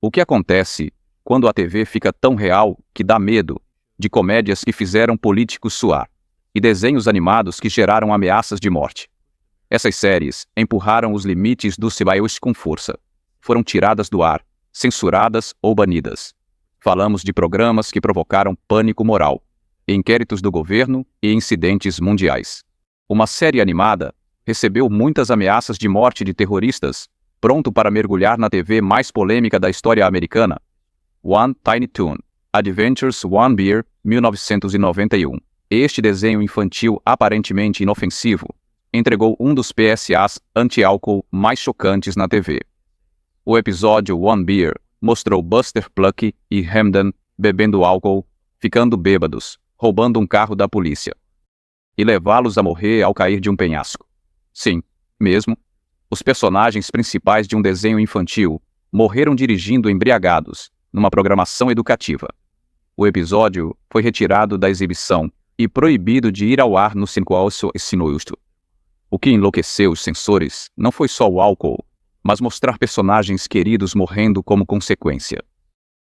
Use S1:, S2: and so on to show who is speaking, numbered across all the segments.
S1: O que acontece quando a TV fica tão real que dá medo, de comédias que fizeram políticos suar, e desenhos animados que geraram ameaças de morte. Essas séries empurraram os limites do CBS com força. Foram tiradas do ar, censuradas ou banidas. Falamos de programas que provocaram pânico moral, inquéritos do governo e incidentes mundiais. Uma série animada recebeu muitas ameaças de morte de terroristas, pronto para mergulhar na TV mais polêmica da história americana. One Tiny Toon, Adventures One Beer, 1991. Este desenho infantil aparentemente inofensivo entregou um dos PSAs anti-álcool mais chocantes na TV. O episódio One Beer mostrou Buster Plucky e Hamden bebendo álcool, ficando bêbados, roubando um carro da polícia e levá-los a morrer ao cair de um penhasco. Sim, mesmo, os personagens principais de um desenho infantil morreram dirigindo embriagados, numa programação educativa. O episódio foi retirado da exibição e proibido de ir ao ar no 5 O que enlouqueceu os censores não foi só o álcool, mas mostrar personagens queridos morrendo como consequência.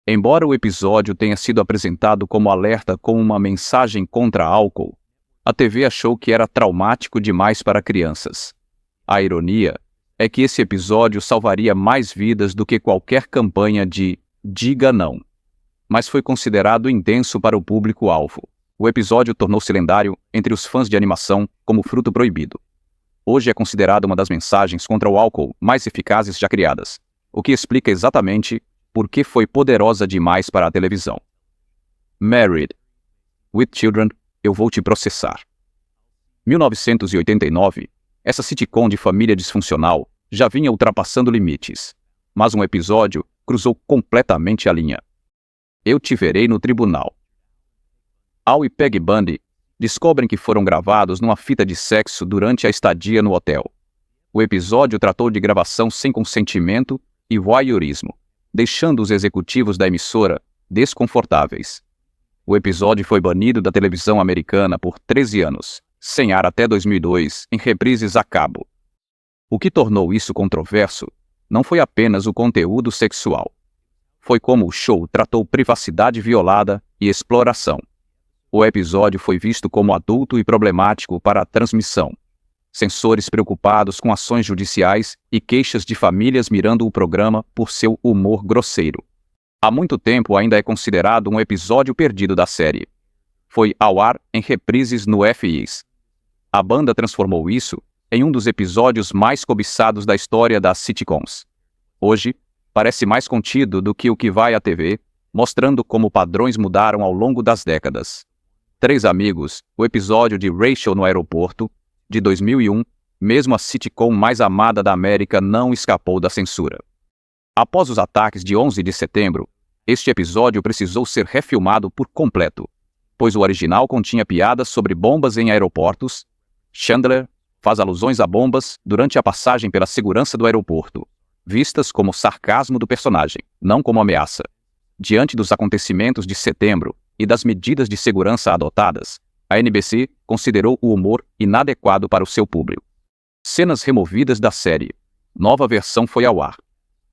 S1: Embora o episódio tenha sido apresentado como alerta com uma mensagem contra álcool, a TV achou que era traumático demais para crianças. A ironia é que esse episódio salvaria mais vidas do que qualquer campanha de "diga não", mas foi considerado intenso para o público-alvo. O episódio tornou-se lendário entre os fãs de animação como fruto proibido. Hoje é considerado uma das mensagens contra o álcool mais eficazes já criadas, o que explica exatamente por que foi poderosa demais para a televisão. Married with Children, eu vou te processar. 1989, essa sitcom de família disfuncional já vinha ultrapassando limites, mas um episódio cruzou completamente a linha. Eu te verei no tribunal. Al e Peggy Bundy descobrem que foram gravados numa fita de sexo durante a estadia no hotel. O episódio tratou de gravação sem consentimento e voyeurismo, deixando os executivos da emissora desconfortáveis. O episódio foi banido da televisão americana por 13 anos, sem ar até 2002, em reprises a cabo. O que tornou isso controverso não foi apenas o conteúdo sexual. Foi como o show tratou privacidade violada e exploração. O episódio foi visto como adulto e problemático para a transmissão. Censores preocupados com ações judiciais e queixas de famílias mirando o programa por seu humor grosseiro. Há muito tempo ainda é considerado um episódio perdido da série. Foi ao ar em reprises no FX. A banda transformou isso em um dos episódios mais cobiçados da história das sitcoms. Hoje, parece mais contido do que o que vai à TV, mostrando como padrões mudaram ao longo das décadas. Três Amigos, o episódio de Rachel no aeroporto, de 2001, mesmo a sitcom mais amada da América não escapou da censura. Após os ataques de 11 de setembro, este episódio precisou ser refilmado por completo, pois o original continha piadas sobre bombas em aeroportos. Chandler faz alusões a bombas durante a passagem pela segurança do aeroporto, vistas como sarcasmo do personagem, não como ameaça. Diante dos acontecimentos de setembro e das medidas de segurança adotadas, a NBC considerou o humor inadequado para o seu público. Cenas removidas da série. Nova versão foi ao ar.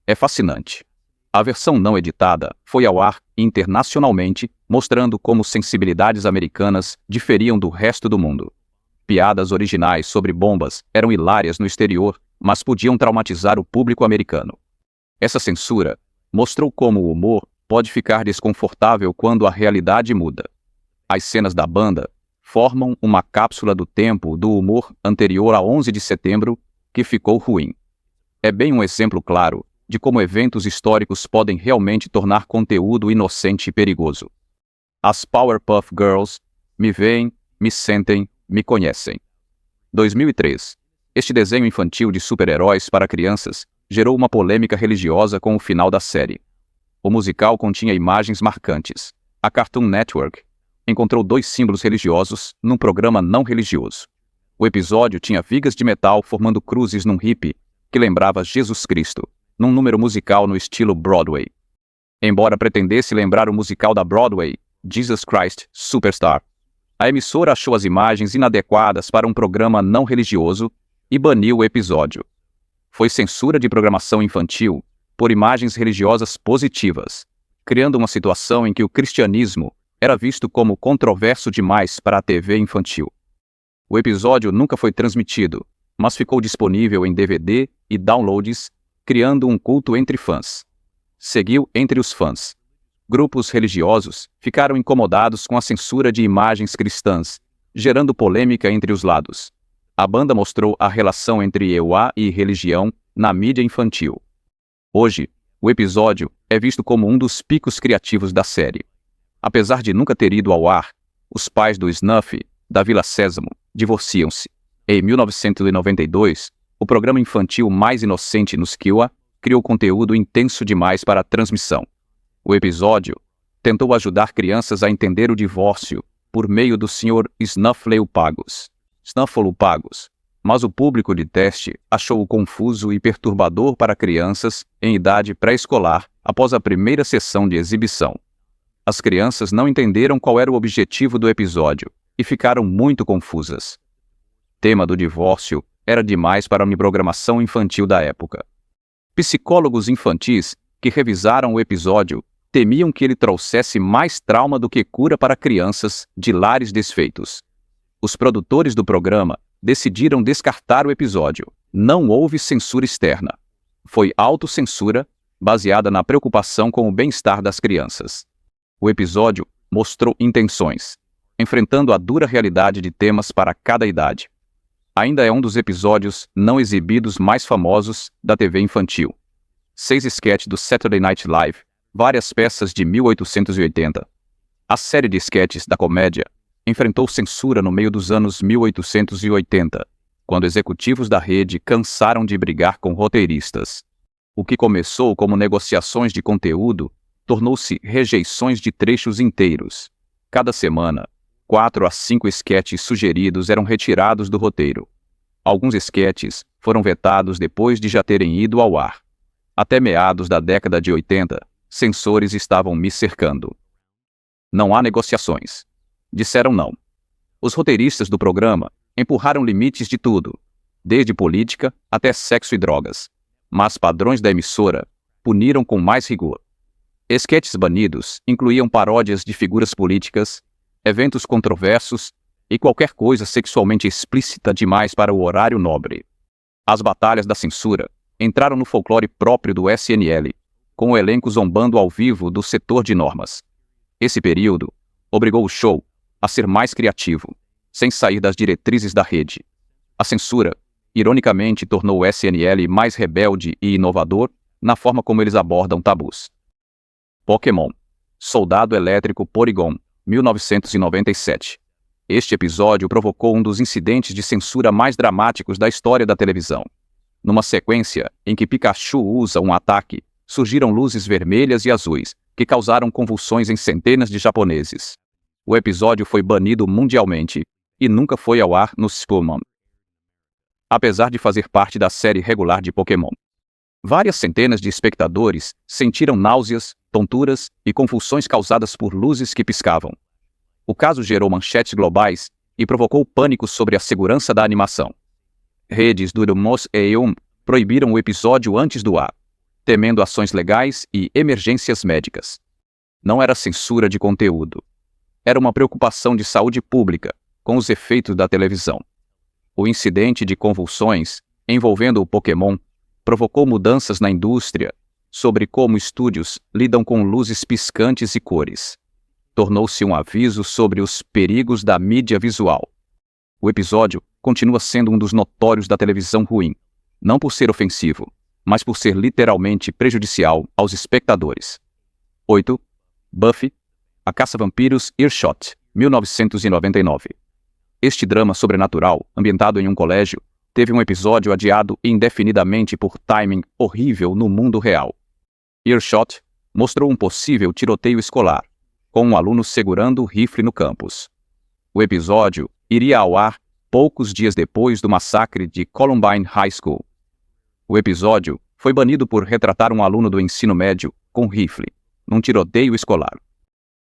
S1: É fascinante. A versão não editada foi ao ar internacionalmente, mostrando como sensibilidades americanas diferiam do resto do mundo. Piadas originais sobre bombas eram hilárias no exterior, mas podiam traumatizar o público americano. Essa censura mostrou como o humor pode ficar desconfortável quando a realidade muda. As cenas da banda formam uma cápsula do tempo do humor anterior a 11 de setembro que ficou ruim. É bem um exemplo claro de como eventos históricos podem realmente tornar conteúdo inocente e perigoso. As Powerpuff Girls me veem, me sentem, me conhecem. 2003. Este desenho infantil de super-heróis para crianças gerou uma polêmica religiosa com o final da série. O musical continha imagens marcantes. A Cartoon Network encontrou 2 símbolos religiosos num programa não religioso. O episódio tinha vigas de metal formando cruzes num hippie que lembrava Jesus Cristo, num número musical no estilo Broadway. Embora pretendesse lembrar o musical da Broadway, Jesus Christ Superstar, a emissora achou as imagens inadequadas para um programa não religioso e baniu o episódio. Foi censura de programação infantil por imagens religiosas positivas, criando uma situação em que o cristianismo era visto como controverso demais para a TV infantil. O episódio nunca foi transmitido, mas ficou disponível em DVD e downloads, criando um culto entre fãs. Seguiu entre os fãs. Grupos religiosos ficaram incomodados com a censura de imagens cristãs, gerando polêmica entre os lados. A banda mostrou a relação entre EWA e religião na mídia infantil. Hoje, o episódio é visto como um dos picos criativos da série. Apesar de nunca ter ido ao ar, os pais do Snuffy, da Vila Sésamo, divorciam-se. Em 1992, o programa infantil mais inocente nos Kiowa criou conteúdo intenso demais para a transmissão. O episódio tentou ajudar crianças a entender o divórcio por meio do Sr. Snuffleupagus, mas o público de teste achou-o confuso e perturbador para crianças em idade pré-escolar após a primeira sessão de exibição. As crianças não entenderam qual era o objetivo do episódio e ficaram muito confusas. O tema do divórcio era demais para uma programação infantil da época. Psicólogos infantis que revisaram o episódio temiam que ele trouxesse mais trauma do que cura para crianças de lares desfeitos. Os produtores do programa decidiram descartar o episódio. Não houve censura externa. Foi autocensura, baseada na preocupação com o bem-estar das crianças. O episódio mostrou intenções, enfrentando a dura realidade de temas para cada idade. Ainda é um dos episódios não exibidos mais famosos da TV infantil. 6 esquetes do Saturday Night Live, várias peças de 1880. A série de esquetes da comédia enfrentou censura no meio dos anos 1880, quando executivos da rede cansaram de brigar com roteiristas. O que começou como negociações de conteúdo tornou-se rejeições de trechos inteiros. Cada semana, 4 a 5 esquetes sugeridos eram retirados do roteiro. Alguns esquetes foram vetados depois de já terem ido ao ar. Até meados da década de 80, censores estavam me cercando. Não há negociações. Disseram não. Os roteiristas do programa empurraram limites de tudo, desde política até sexo e drogas. Mas padrões da emissora puniram com mais rigor. Esquetes banidos incluíam paródias de figuras políticas, eventos controversos e qualquer coisa sexualmente explícita demais para o horário nobre. As batalhas da censura entraram no folclore próprio do SNL, com o elenco zombando ao vivo do setor de normas. Esse período obrigou o show a ser mais criativo, sem sair das diretrizes da rede. A censura, ironicamente, tornou o SNL mais rebelde e inovador na forma como eles abordam tabus. Pokémon, Soldado Elétrico Porygon, 1997. Este episódio provocou um dos incidentes de censura mais dramáticos da história da televisão. Numa sequência em que Pikachu usa um ataque, surgiram luzes vermelhas e azuis, que causaram convulsões em centenas de japoneses. O episódio foi banido mundialmente e nunca foi ao ar no Spulman, apesar de fazer parte da série regular de Pokémon. Várias centenas de espectadores sentiram náuseas, tonturas e convulsões causadas por luzes que piscavam. O caso gerou manchetes globais e provocou pânico sobre a segurança da animação. Redes do Museum proibiram o episódio antes do ar, temendo ações legais e emergências médicas. Não era censura de conteúdo. Era uma preocupação de saúde pública com os efeitos da televisão. O incidente de convulsões envolvendo o Pokémon provocou mudanças na indústria sobre como estúdios lidam com luzes piscantes e cores. Tornou-se um aviso sobre os perigos da mídia visual. O episódio continua sendo um dos notórios da televisão ruim, não por ser ofensivo, mas por ser literalmente prejudicial aos espectadores. 8. Buffy, a Caça-Vampiros Earshot, 1999. Este drama sobrenatural, ambientado em um colégio, teve um episódio adiado indefinidamente por timing horrível no mundo real. Earshot mostrou um possível tiroteio escolar, com um aluno segurando o rifle no campus. O episódio iria ao ar poucos dias depois do massacre de Columbine High School. O episódio foi banido por retratar um aluno do ensino médio com rifle, num tiroteio escolar.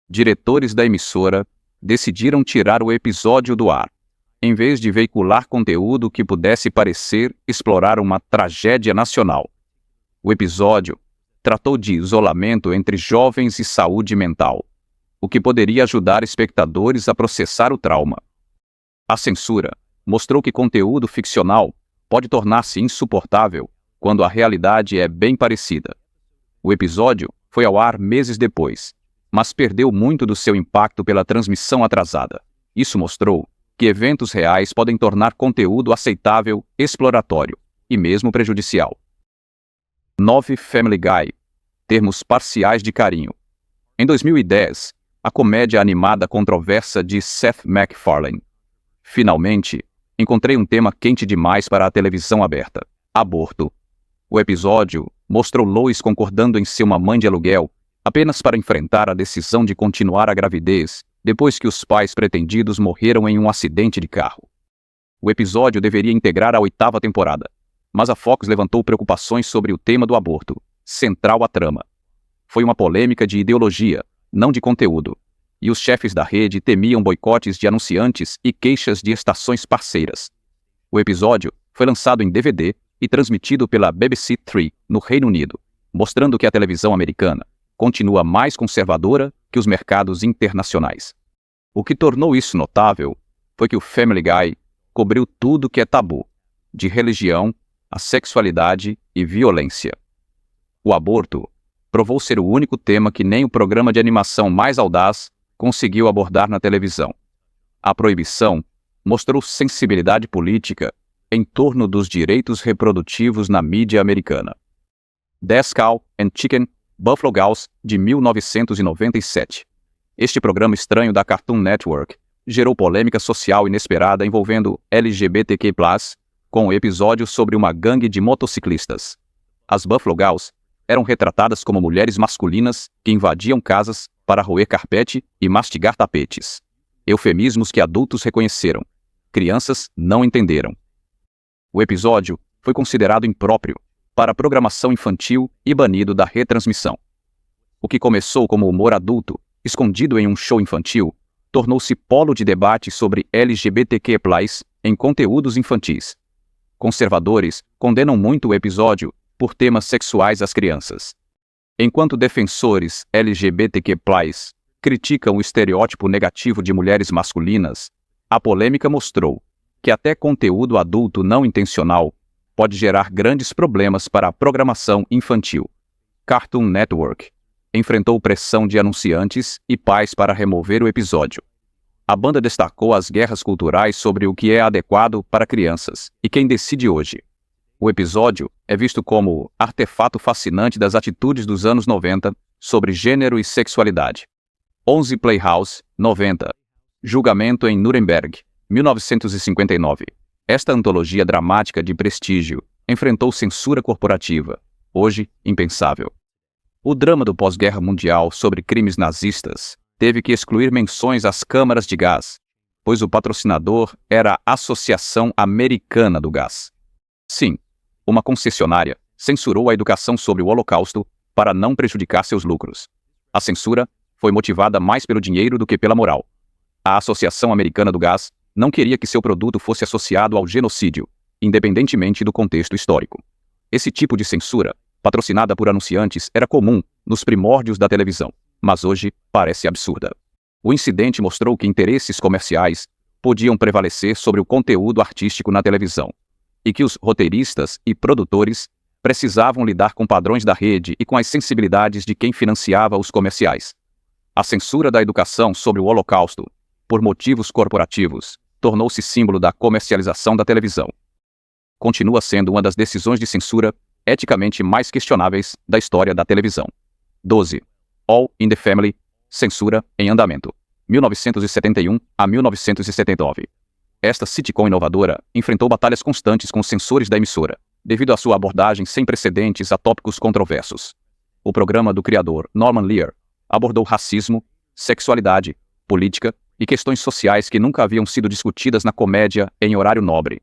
S1: Diretores da emissora decidiram tirar o episódio do ar, em vez de veicular conteúdo que pudesse parecer explorar uma tragédia nacional. O episódio tratou de isolamento entre jovens e saúde mental, o que poderia ajudar espectadores a processar o trauma. A censura mostrou que conteúdo ficcional pode tornar-se insuportável quando a realidade é bem parecida. O episódio foi ao ar meses depois, mas perdeu muito do seu impacto pela transmissão atrasada. Isso mostrou que eventos reais podem tornar conteúdo aceitável, exploratório e mesmo prejudicial. 9. Family Guy. Termos parciais de carinho. Em 2010, a comédia animada controversa de Seth MacFarlane. Finalmente, encontrei um tema quente demais para a televisão aberta: aborto. O episódio mostrou Lois concordando em ser uma mãe de aluguel apenas para enfrentar a decisão de continuar a gravidez depois que os pais pretendidos morreram em um acidente de carro. O episódio deveria integrar a 8ª temporada, mas a Fox levantou preocupações sobre o tema do aborto, central à trama. Foi uma polêmica de ideologia, não de conteúdo, e os chefes da rede temiam boicotes de anunciantes e queixas de estações parceiras. O episódio foi lançado em DVD e transmitido pela BBC 3 no Reino Unido, mostrando que a televisão americana continua mais conservadora que os mercados internacionais. O que tornou isso notável foi que o Family Guy cobriu tudo que é tabu, de religião a sexualidade e violência. O aborto provou ser o único tema que nem o programa de animação mais audaz conseguiu abordar na televisão. A proibição mostrou sensibilidade política em torno dos direitos reprodutivos na mídia americana. 10 Cow and Chicken, Buffalo Gals, de 1997. Este programa estranho da Cartoon Network gerou polêmica social inesperada envolvendo LGBTQ+, com um episódio sobre uma gangue de motociclistas. As Buffalo Gals eram retratadas como mulheres masculinas que invadiam casas para roer carpete e mastigar tapetes. Eufemismos que adultos reconheceram. Crianças não entenderam. O episódio foi considerado impróprio para a programação infantil e banido da retransmissão. O que começou como humor adulto, escondido em um show infantil, tornou-se polo de debate sobre LGBTQ+, em conteúdos infantis. Conservadores condenam muito o episódio por temas sexuais às crianças, enquanto defensores LGBTQ+, criticam o estereótipo negativo de mulheres masculinas. A polêmica mostrou que até conteúdo adulto não intencional pode gerar grandes problemas para a programação infantil. Cartoon Network enfrentou pressão de anunciantes e pais para remover o episódio. A banda destacou as guerras culturais sobre o que é adequado para crianças e quem decide hoje. O episódio é visto como artefato fascinante das atitudes dos anos 90 sobre gênero e sexualidade. 11 Playhouse, 90. Julgamento em Nuremberg, 1959. Esta antologia dramática de prestígio enfrentou censura corporativa, hoje impensável. O drama do pós-guerra mundial sobre crimes nazistas teve que excluir menções às câmaras de gás, pois o patrocinador era a Associação Americana do Gás. Sim, uma concessionária censurou a educação sobre o Holocausto para não prejudicar seus lucros. A censura foi motivada mais pelo dinheiro do que pela moral. A Associação Americana do Gás não queria que seu produto fosse associado ao genocídio, independentemente do contexto histórico. Esse tipo de censura, patrocinada por anunciantes, era comum nos primórdios da televisão, mas hoje parece absurda. O incidente mostrou que interesses comerciais podiam prevalecer sobre o conteúdo artístico na televisão, e que os roteiristas e produtores precisavam lidar com padrões da rede e com as sensibilidades de quem financiava os comerciais. A censura da educação sobre o Holocausto, por motivos corporativos, tornou-se símbolo da comercialização da televisão. Continua sendo uma das decisões de censura eticamente mais questionáveis da história da televisão. 12. All in the Family, censura em andamento, 1971 a 1979. Esta sitcom inovadora enfrentou batalhas constantes com os censores da emissora, devido à sua abordagem sem precedentes a tópicos controversos. O programa do criador, Norman Lear, abordou racismo, sexualidade, política e questões sociais que nunca haviam sido discutidas na comédia em horário nobre.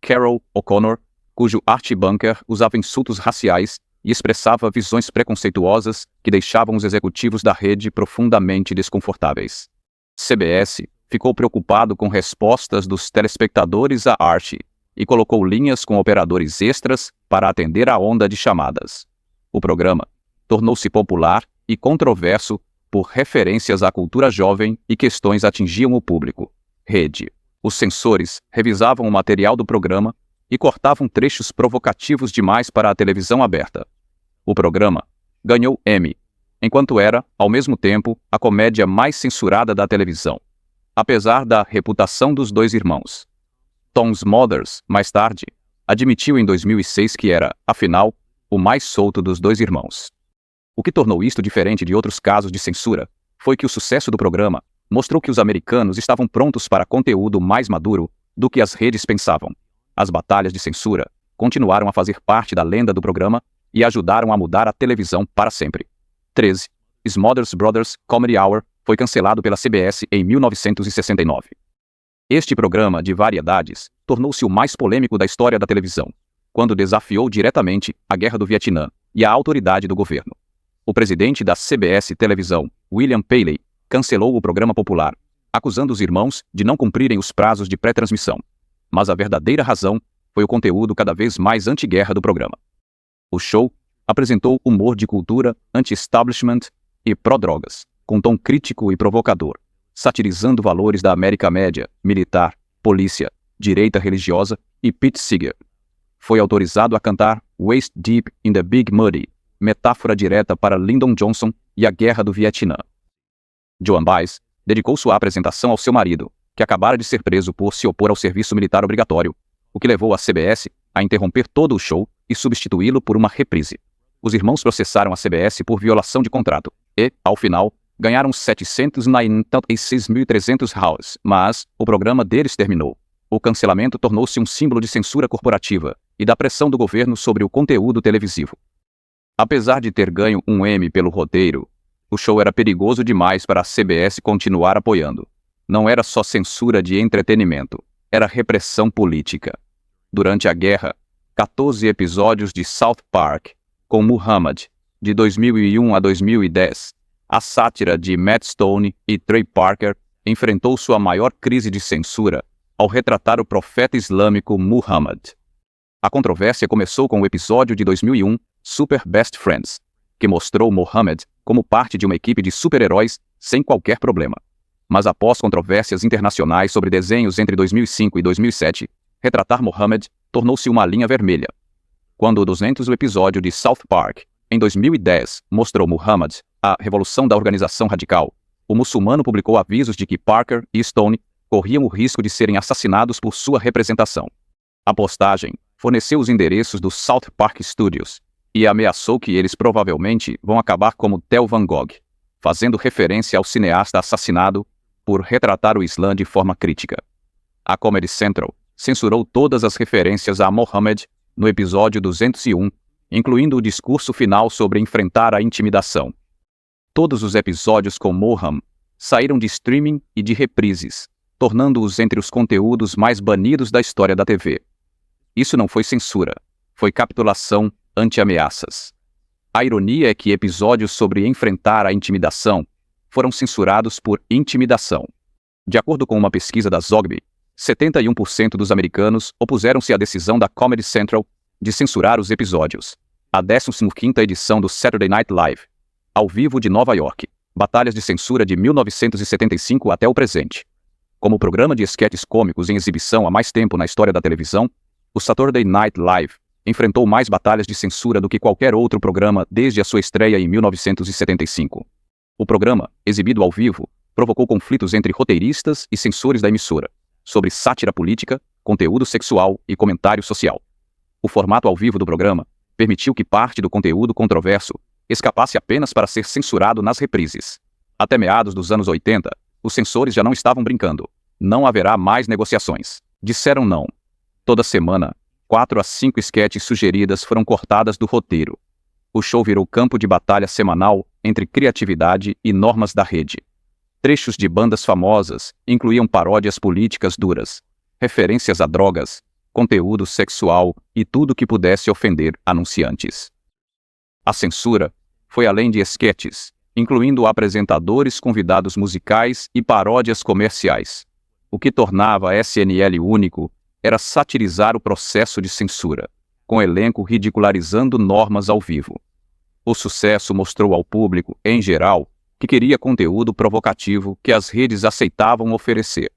S1: Carol O'Connor, cujo Archie Bunker usava insultos raciais e expressava visões preconceituosas que deixavam os executivos da rede profundamente desconfortáveis. CBS ficou preocupado com respostas dos telespectadores a Archie e colocou linhas com operadores extras para atender a onda de chamadas. O programa tornou-se popular e controverso por referências à cultura jovem e questões atingiam o público. Rede. Os censores revisavam o material do programa e cortavam trechos provocativos demais para a televisão aberta. O programa ganhou Emmy, enquanto era, ao mesmo tempo, a comédia mais censurada da televisão, apesar da reputação dos dois irmãos. Tom Smothers, mais tarde, admitiu em 2006 que era, afinal, o mais solto dos dois irmãos. O que tornou isto diferente de outros casos de censura foi que o sucesso do programa mostrou que os americanos estavam prontos para conteúdo mais maduro do que as redes pensavam. As batalhas de censura continuaram a fazer parte da lenda do programa e ajudaram a mudar a televisão para sempre. 13. Smothers Brothers Comedy Hour foi cancelado pela CBS em 1969. Este programa de variedades tornou-se o mais polêmico da história da televisão, quando desafiou diretamente a Guerra do Vietnã e a autoridade do governo. O presidente da CBS Televisão, William Paley, cancelou o programa popular, acusando os irmãos de não cumprirem os prazos de pré-transmissão. Mas a verdadeira razão foi o conteúdo cada vez mais anti-guerra do programa. O show apresentou humor de cultura, anti-establishment e pró-drogas, com tom crítico e provocador, satirizando valores da América Média, militar, polícia, direita religiosa e Pete Seeger. Foi autorizado a cantar Waist Deep in the Big Muddy, metáfora direta para Lyndon Johnson e a Guerra do Vietnã. Joan Baez dedicou sua apresentação ao seu marido, que acabara de ser preso por se opor ao serviço militar obrigatório, o que levou a CBS a interromper todo o show e substituí-lo por uma reprise. Os irmãos processaram a CBS por violação de contrato e, ao final, ganharam $796.300, mas o programa deles terminou. O cancelamento tornou-se um símbolo de censura corporativa e da pressão do governo sobre o conteúdo televisivo. Apesar de ter ganho um Emmy pelo roteiro, o show era perigoso demais para a CBS continuar apoiando. Não era só censura de entretenimento, era repressão política. Durante a guerra, 14 episódios de South Park, com Muhammad, de 2001 a 2010, a sátira de Matt Stone e Trey Parker enfrentou sua maior crise de censura ao retratar o profeta islâmico Muhammad. A controvérsia começou com o episódio de 2001, Super Best Friends, que mostrou Muhammad como parte de uma equipe de super-heróis sem qualquer problema. Mas após controvérsias internacionais sobre desenhos entre 2005 e 2007, retratar Muhammad tornou-se uma linha vermelha. Quando o 200º episódio de South Park, em 2010, mostrou Muhammad, a revolução da organização radical, o muçulmano publicou avisos de que Parker e Stone corriam o risco de serem assassinados por sua representação. A postagem forneceu os endereços do South Park Studios e ameaçou que eles provavelmente vão acabar como Theo Van Gogh, fazendo referência ao cineasta assassinado por retratar o Islã de forma crítica. A Comedy Central censurou todas as referências a Muhammad no episódio 201, incluindo o discurso final sobre enfrentar a intimidação. Todos os episódios com Muhammad saíram de streaming e de reprises, tornando-os entre os conteúdos mais banidos da história da TV. Isso não foi censura, foi capitulação ante ameaças. A ironia é que episódios sobre enfrentar a intimidação foram censurados por intimidação. De acordo com uma pesquisa da Zogby, 71% dos americanos opuseram-se à decisão da Comedy Central de censurar os episódios. A 15ª edição do Saturday Night Live, ao vivo de Nova York, batalhas de censura de 1975 até o presente. Como programa de esquetes cômicos em exibição há mais tempo na história da televisão, o Saturday Night Live enfrentou mais batalhas de censura do que qualquer outro programa desde a sua estreia em 1975. O programa, exibido ao vivo, provocou conflitos entre roteiristas e censores da emissora, sobre sátira política, conteúdo sexual e comentário social. O formato ao vivo do programa permitiu que parte do conteúdo controverso escapasse apenas para ser censurado nas reprises. Até meados dos anos 80, os censores já não estavam brincando. Não haverá mais negociações. Disseram não. Toda semana, 4 a 5 esquetes sugeridas foram cortadas do roteiro. O show virou campo de batalha semanal entre criatividade e normas da rede. Trechos de bandas famosas incluíam paródias políticas duras, referências a drogas, conteúdo sexual e tudo que pudesse ofender anunciantes. A censura foi além de esquetes, incluindo apresentadores, convidados musicais e paródias comerciais. O que tornava a SNL único era satirizar o processo de censura, com o elenco ridicularizando normas ao vivo. O sucesso mostrou ao público, em geral, que queria conteúdo provocativo que as redes aceitavam oferecer.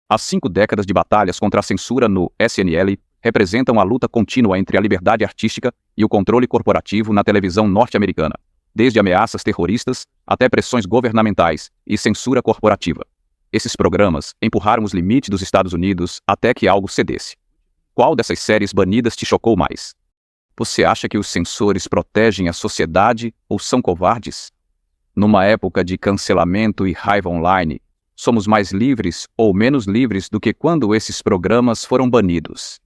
S1: As 5 décadas de batalhas contra a censura no SNL representam a luta contínua entre a liberdade artística e o controle corporativo na televisão norte-americana, desde ameaças terroristas até pressões governamentais e censura corporativa. Esses programas empurraram os limites dos Estados Unidos até que algo cedesse. Qual dessas séries banidas te chocou mais? Você acha que os censores protegem a sociedade ou são covardes? Numa época de cancelamento e raiva online, somos mais livres ou menos livres do que quando esses programas foram banidos?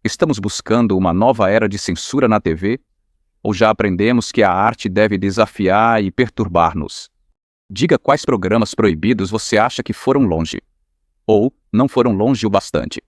S1: Estamos buscando uma nova era de censura na TV? Ou já aprendemos que a arte deve desafiar e perturbar-nos? Diga quais programas proibidos você acha que foram longe. Ou não foram longe o bastante.